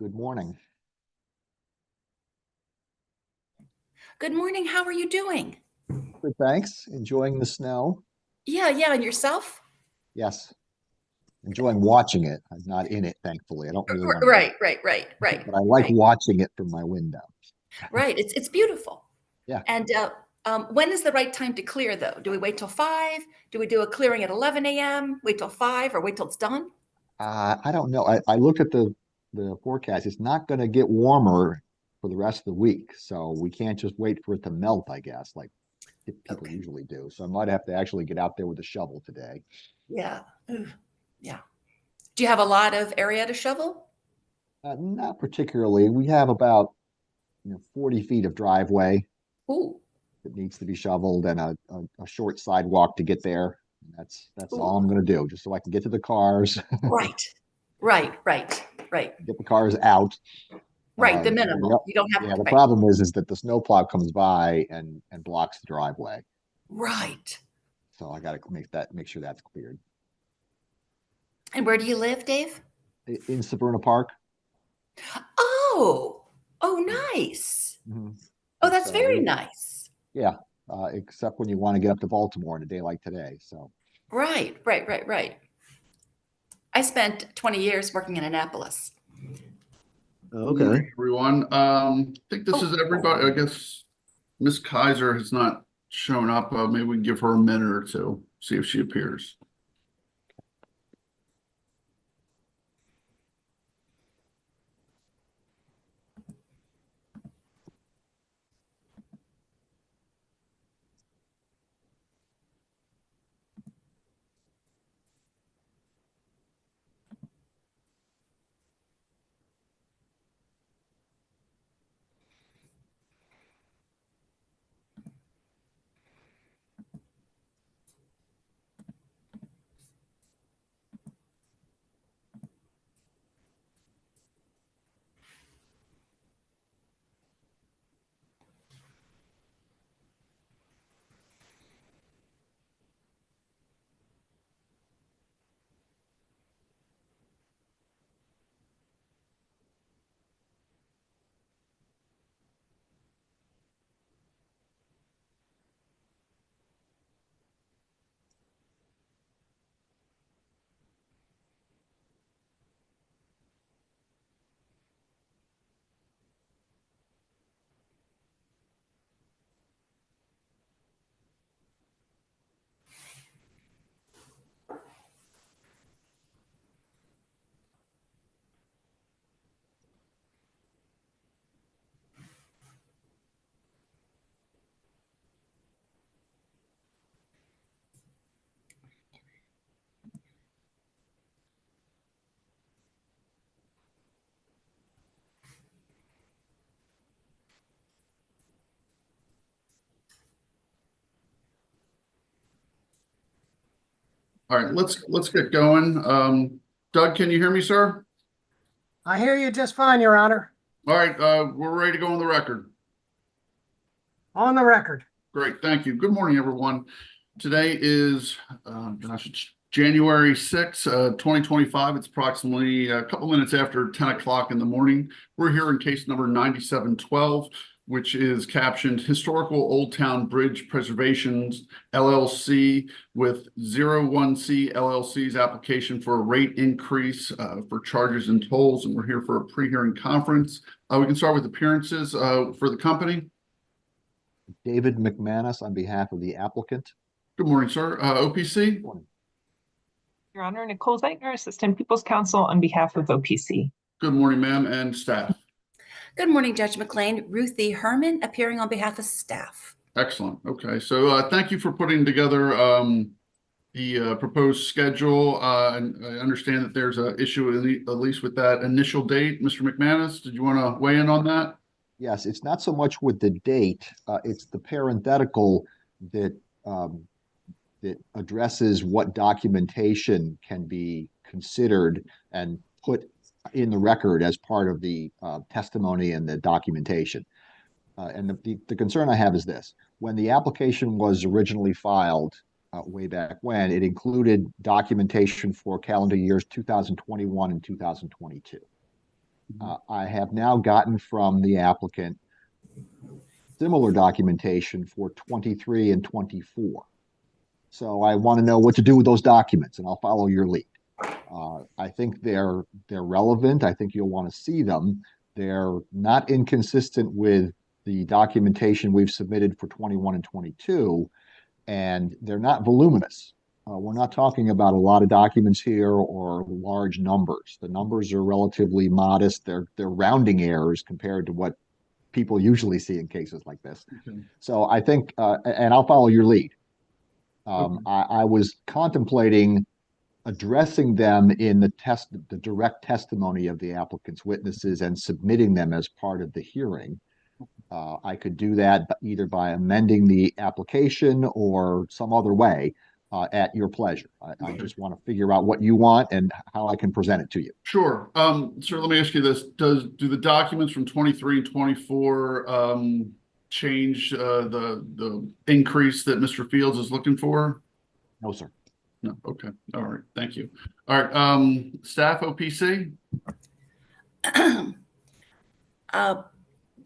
Good morning. Good morning. How are you doing? Good, thanks. Enjoying the snow. Yeah. And yourself? Yes, enjoying watching it. I'm not in it, thankfully. I don't really want to be, but I like Right. watching it from my window. Right. It's beautiful. Yeah. And when is the right time to clear, though? Do we wait till 5? Do we do a clearing at 11 a.m.? Wait till 5 or wait till it's done? I don't know. I looked at the forecast. It's not going to get warmer for the rest of the week, so we can't just wait for it to melt, I guess, like people Okay. usually do. So I might have to actually get out there with a shovel today. Yeah. Ooh, yeah. Do you have a lot of area to shovel? Not particularly. We have about 40 feet of driveway Ooh, that needs to be shoveled and a short sidewalk to get there. That's all ooh. I'm going to do, just so I can get to the cars, Right. Right. get the cars out. Right. The The, minimal. You don't have, yeah, the right. problem is that the snowplow comes by and blocks the driveway, Right. so I got to make sure that's cleared. And where do you live, Dave? In Severna Park. Oh, Yeah. nice. Mhm. Oh, It's that's very we nice. Yeah, except when you want to get up to Baltimore in a day like today. So Right. I spent 20 years working in Annapolis. Good morning, okay. everyone. I think this is Oh, everybody. I guess Miss Kaiser has not shown up. Maybe we can give her a minute or two, see if she appears. All right, let's get going. Doug, can you hear me, sir? I hear you just fine, Your Honor. All right, we're ready to go on the record. On the record. Great, thank you. Good morning, everyone. Today is, it's January 6th, 2025. It's approximately a couple minutes after 10 o'clock in the morning. We're here in case number 9712, which is captioned Historical Old Town Bridge Preservations LLC with 01C LLC's application for a rate increase for charges and tolls. And we're here for a pre-hearing conference. We can start with appearances for the company. David McManus on behalf of the applicant. Good morning, sir. OPC. Morning. Your Honor, Nicole Zeitner, Assistant People's Counsel on behalf of OPC. Good morning, ma'am, and staff. good morning, Judge McLean. Ruthie Herman appearing on behalf of staff. Excellent. Okay, so thank you for putting together the proposed schedule. And I understand that there's an issue at least with that initial date. Mr. McManus, did you want to weigh in on that? Yes, it's not so much with the date, it's the parenthetical that that addresses what documentation can be considered and put in the record as part of the testimony and the documentation. And the concern I have is this: when the application was originally filed way back when, it included documentation for calendar years 2021 and 2022. I have now gotten from the applicant similar documentation for 23 and 24. So I want to know what to do with those documents, and I'll follow your lead. I think they're relevant. I think you'll want to see them. They're not inconsistent with the documentation we've submitted for 21 and 22, and they're not voluminous. We're not talking about a lot of documents here or large numbers. The numbers are relatively modest. They're rounding errors compared to what people usually see in cases like this. Okay. So I think, and I'll follow your lead. Okay. I was contemplating addressing them in the direct testimony of the applicant's witnesses and submitting them as part of the hearing. I could do that either by amending the application or some other way at your pleasure. I just want to figure out what you want and how I can present it to you. Sure. Sir, let me ask you this. Do the documents from 23 and 24 change the increase that Mr. Fields is looking for? No, sir. No. Okay. All right. Thank you. All right. Staff OPC?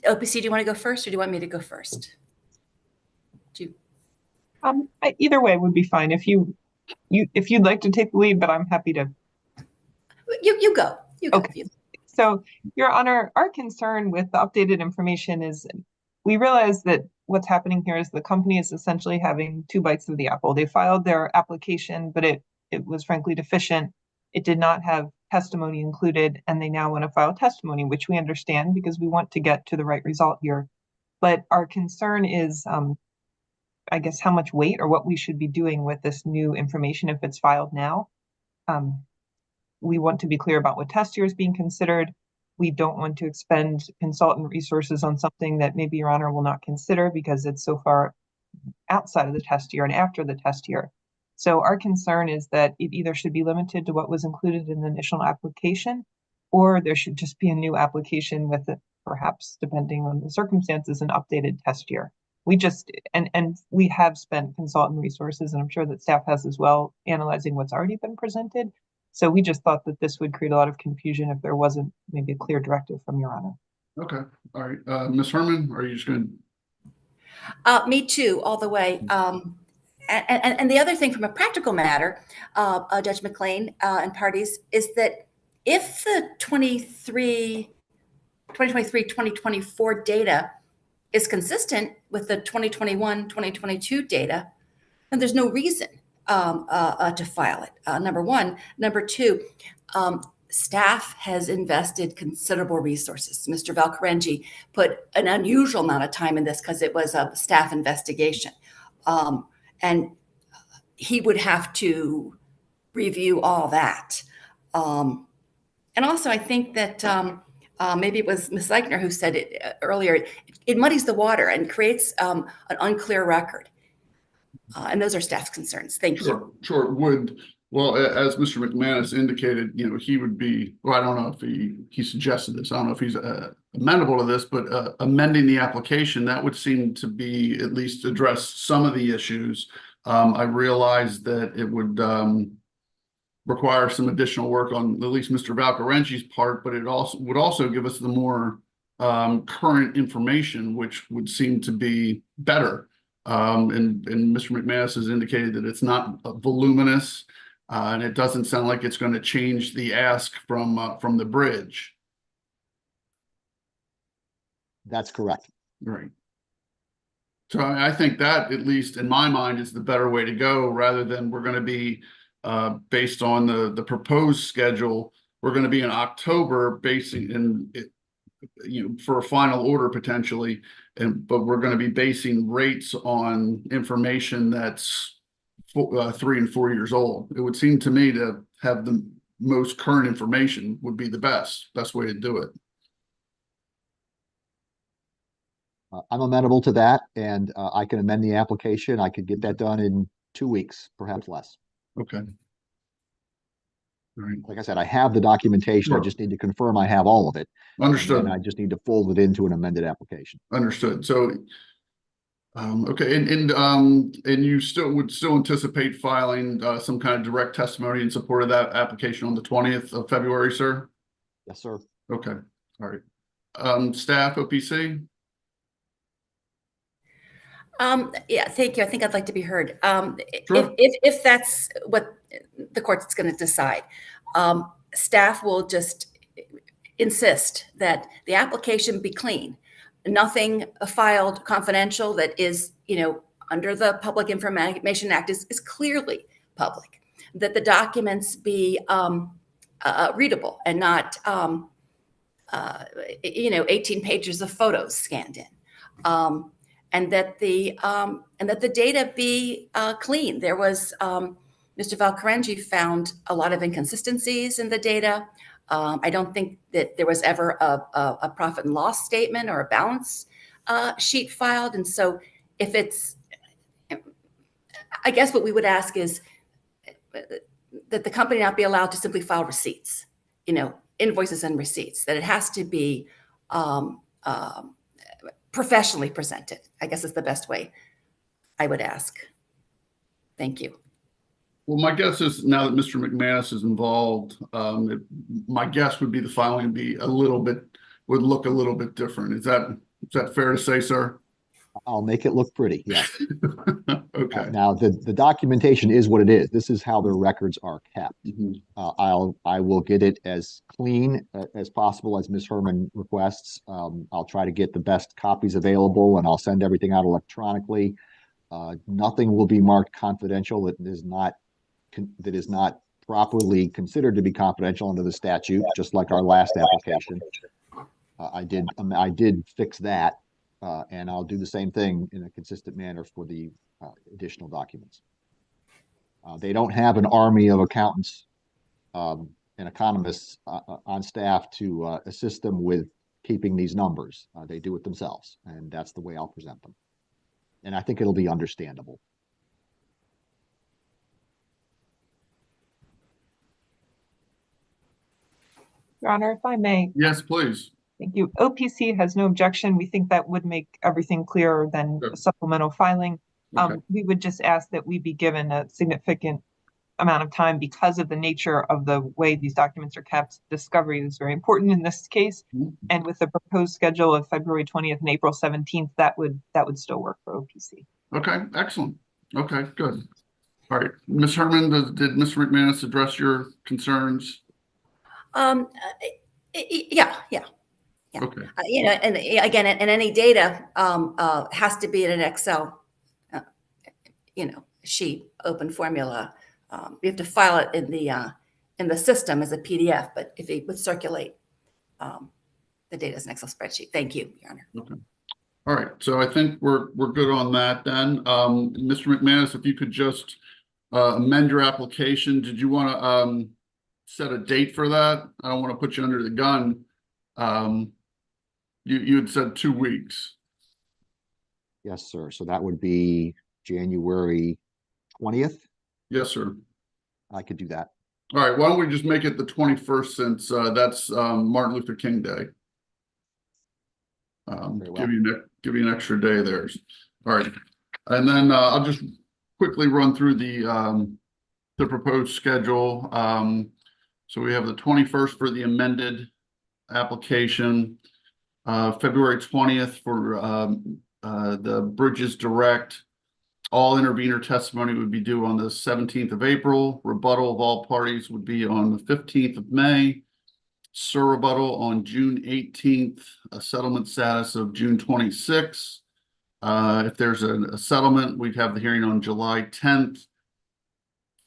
OPC, do you want to go first or do you want me to go first? Either way would be fine. If you'd like to take the lead, but I'm happy to. You go. You go. Okay. So, Your Honor, our concern with the updated information is we realize that what's happening here is the company is essentially having two bites of the apple. They filed their application, but it was frankly deficient. It did not have testimony included, and they now want to file testimony, which we understand because we want to get to the right result here. But our concern is, I guess, how much weight or what we should be doing with this new information if it's filed now. We want to be clear about what test year is being considered. We don't want to expend consultant resources on something that maybe Your Honor will not consider because it's so far outside of the test year and after the test year. So our concern is that it either should be limited to what was included in the initial application, or there should just be a new application with it, perhaps depending on the circumstances, an updated test year. We just, and we have spent consultant resources, and I'm sure that staff has as well, analyzing what's already been presented. So we just thought that this would create a lot of confusion if there wasn't maybe a clear directive from Your Honor. Okay. All right. Ms. Herman, are you just going to? Me too, all the way. And the other thing from a practical matter, Judge McLean and parties, is that if the 2023-2024 data is consistent with the 2021-2022 data, then there's no reason to file it, number one. Number two, staff has invested considerable resources. Mr. Valcarengi put an unusual amount of time in this because it was a staff investigation. And he would have to review all that. And also, I think that maybe it was Ms. Eichner who said it earlier, it muddies the water and creates an unclear record. And those are staff's concerns. Thank you. Sure. Well, as Mr. McManus indicated, he would be, well, I don't know if he suggested this. I don't know if he's amenable to this, but amending the application, that would seem to be at least address some of the issues. I realize that it would require some additional work on at least Mr. Valcarengi's part, but it would also give us the more current information, which would seem to be better. And Mr. McManus has indicated that it's not voluminous, and it doesn't sound like it's going to change the ask from the bridge. That's correct. Right. So I think that, at least in my mind, is the better way to go, rather than we're going to be based on the proposed schedule. We're going to be in October basing in it, for a final order potentially, but we're going to be basing rates on information that's 3 and 4 years old. It would seem to me to have the most current information would be the best way to do it. I'm amenable to that, and I can amend the application. I could get that done in 2 weeks, perhaps less. Okay. All right. Like I said, I have the documentation. Sure. I just need to confirm I have all of it. Understood. And I just need to fold it into an amended application. Understood. So, okay, and you would still anticipate filing some kind of direct testimony in support of that application on the 20th of February, sir? Yes, sir. Okay, all right. Staff, OPC? Yeah, thank you. I think I'd like to be heard. Sure. If that's what the court's going to decide, staff will just insist that the application be clean. Nothing filed confidential that is, under the Public Information Act is clearly public. That the documents be readable and not, 18 pages of photos scanned in. And that the data be clean. There was Mr. Valcarengi found a lot of inconsistencies in the data. I don't think that there was ever a profit and loss statement or a balance sheet filed. And so, if it's, I guess what we would ask is that the company not be allowed to simply file receipts, invoices and receipts. That it has to be professionally presented, I guess is the best way I would ask. Thank you. Well, my guess is now that Mr. McManus is involved, my guess would be the filing would look a little bit different. Is that fair to say, sir? I'll make it look pretty, yeah. Okay. Now, the documentation is what it is. This is how their records are kept. I will get it as clean as possible as Ms. Herman requests. I'll try to get the best copies available, and I'll send everything out electronically. Nothing will be marked confidential that is not properly considered to be confidential under the statute, just like our last application. I did fix that. And I'll do the same thing in a consistent manner for the additional documents. They don't have an army of accountants and economists on staff to assist them with keeping these numbers. They do it themselves, and that's the way I'll present them. And I think it'll be understandable. Your Honor, if I may. Yes, please. Thank you. OPC has no objection. We think that would make everything clearer than Sure. a supplemental filing. Okay. We would just ask that we be given a significant amount of time because of the nature of the way these documents are kept. Discovery is very important in this case. And with the proposed schedule of February 20th and April 17th, that would still work for OPC. Okay, excellent. Okay, good. All right, Ms. Herman, did Mr. McManus address your concerns? Yeah. Okay. And again, and any data has to be in an Excel, sheet, open formula. We have to file it in the system as a PDF, but if it would circulate the data as an Excel spreadsheet. Thank you, Your Honor. Okay. All right, so I think we're good on that then. Mr. McManus, if you could just amend your application. Did you want to set a date for that? I don't want to put you under the gun. You had said 2 weeks. Yes, sir. So that would be January 20th. Yes, sir. I could do that. All right, why don't we just make it the 21st since that's Martin Luther King Day. Very well. Give you an extra day there. All right, and then I'll just quickly run through the proposed schedule. So we have the 21st for the amended application, February 20th for the Bridges Direct. All intervener testimony would be due on the 17th of April. Rebuttal of all parties would be on the 15th of May. Surrebuttal on June 18th, a settlement status of June 26th. If there's a settlement, we'd have the hearing on July 10th.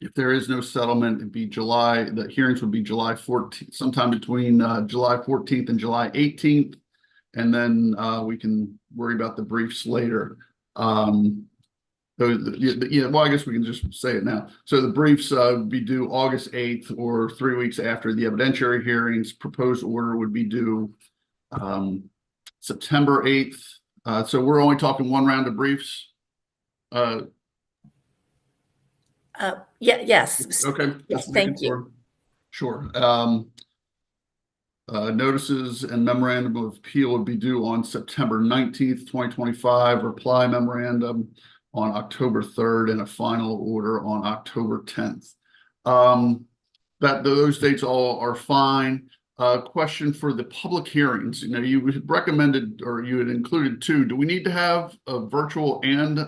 If there is no settlement, it'd be the hearings would be July 14th, sometime between July 14th and July 18th. And then we can worry about the briefs later. Well, I guess we can just say it now. So the briefs would be due August 8th or 3 weeks after the evidentiary hearings. Proposed order would be due September 8th. So we're only talking one round of briefs. Yes. Okay. Yes, thank you. Sure. Notices and memorandum of appeal would be due on September 19th, 2025. Reply memorandum on October 3rd and a final order on October 10th. Those dates all are fine. question for the public hearings. You know, you had recommended, or you had included two. Do we need to have a virtual and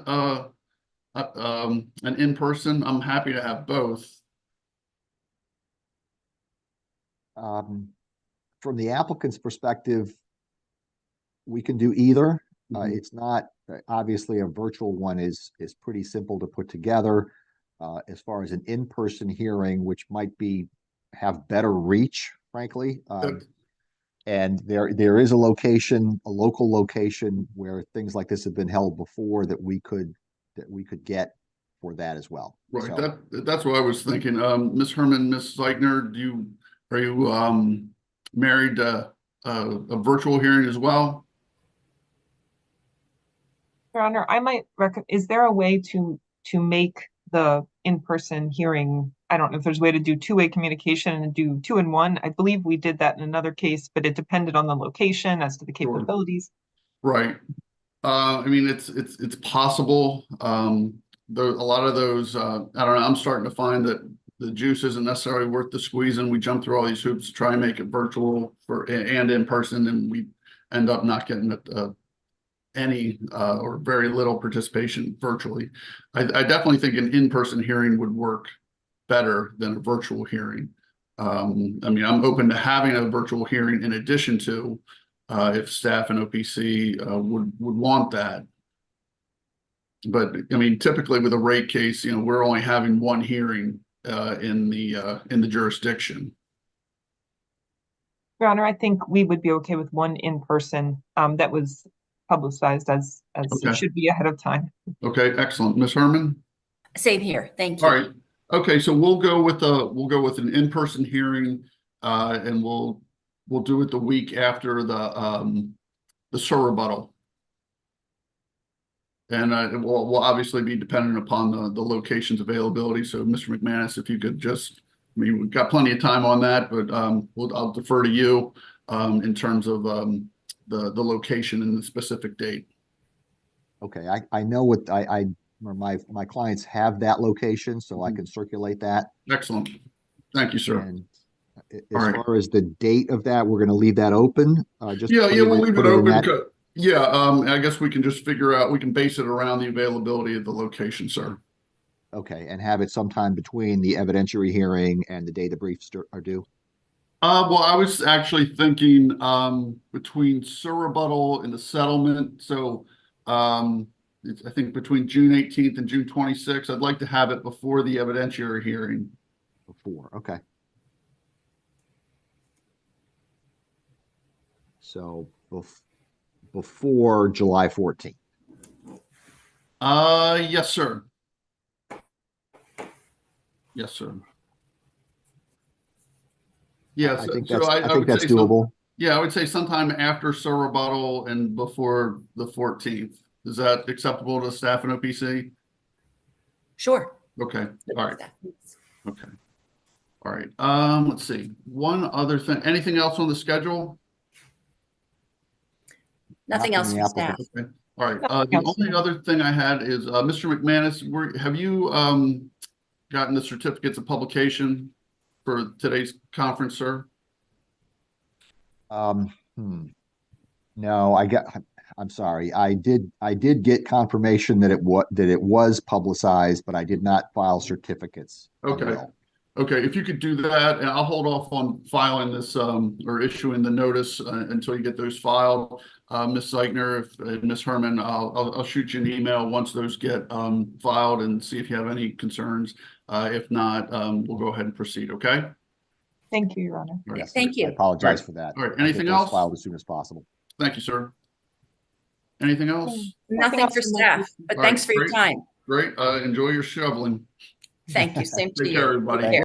an in-person? I'm happy to have both. From the applicant's perspective, we can do either. Mhm. It's not, obviously a virtual one is pretty simple to put together. As far as an in-person hearing, which might have better reach, frankly. And there is a local location where things like this have been held before that we could get for that as well. Right, So, that's what I was thinking. Ms. Herman, Ms. Zeichner, are you married to a virtual hearing as well? Your Honor, I might is there a way to make the in-person hearing? I don't know if there's a way to do two-way communication and do 2-in-1. I believe we did that in another case, but it depended on the location as to the Sure. capabilities. Right. I mean, it's possible. A lot of those, I don't know, I'm starting to find that the juice isn't necessarily worth the squeezing. We jump through all these hoops to try and make it virtual and in person, and we end up not getting any or very little participation virtually. I definitely think an in-person hearing would work better than a virtual hearing. I mean, I'm open to having a virtual hearing in addition to if staff and OPC would want that. But I mean, typically with a rate case, you know, we're only having one hearing in the jurisdiction. Your Honor, I think we would be okay with one in-person that was publicized as Okay. it should be ahead of time. Okay, excellent. Ms. Herman? Same here. Thank you. All right. Okay, so we'll go with an in-person hearing, and we'll do it the week after the SIR rebuttal. And it will obviously be dependent upon the location's availability. So, Mr. McManus, if you could just, I mean, we've got plenty of time on that, but I'll defer to you in terms of the location and the specific date. okay, I know what my clients have that location, so I can circulate that. Excellent. Thank you, sir. And as All right. far as the date of that, we're going to leave that open. Just Yeah, put we'll in- leave put it in open. that- Yeah, I guess we can just figure out, we can base it around the availability of the location, sir. Okay, and have it sometime between the evidentiary hearing and the day the briefs are due? Well, I was actually thinking between SIR rebuttal and the settlement. So I think between June 18th and June 26th, I'd like to have it before the evidentiary hearing. Before, okay. So before July 14th. Yes, sir. Yes, sir. Yes. I think so that's, I think would that's say doable. Yeah, I would say sometime after SIR rebuttal and before the 14th. Is that acceptable to staff and OPC? Sure. Okay, all right, okay. All right, let's see. One other thing, anything else on the schedule? Nothing else from staff. Okay, all right. The only other thing I had is, Mr. McManus, have you gotten the certificates of publication for today's conference, sir? No, I'm sorry. I did get confirmation that it was publicized, but I did not file certificates. Okay. Okay, if you could do that, and I'll hold off on filing this or issuing the notice until you get those filed. Ms. Zeichner, Ms. Herman, I'll shoot you an email once those get filed and see if you have any concerns. If not, we'll go ahead and proceed, okay? Thank you, Your Honor. All right. Yes, Thank you. I apologize for that. All right, I'll get anything those else? filed as soon as possible. Thank you, sir. Anything else? Nothing else for from my staff, piece. but All right, thanks for your great. time. Great, enjoy your shoveling. Thank you. Same to Take you. care, everybody. Take care.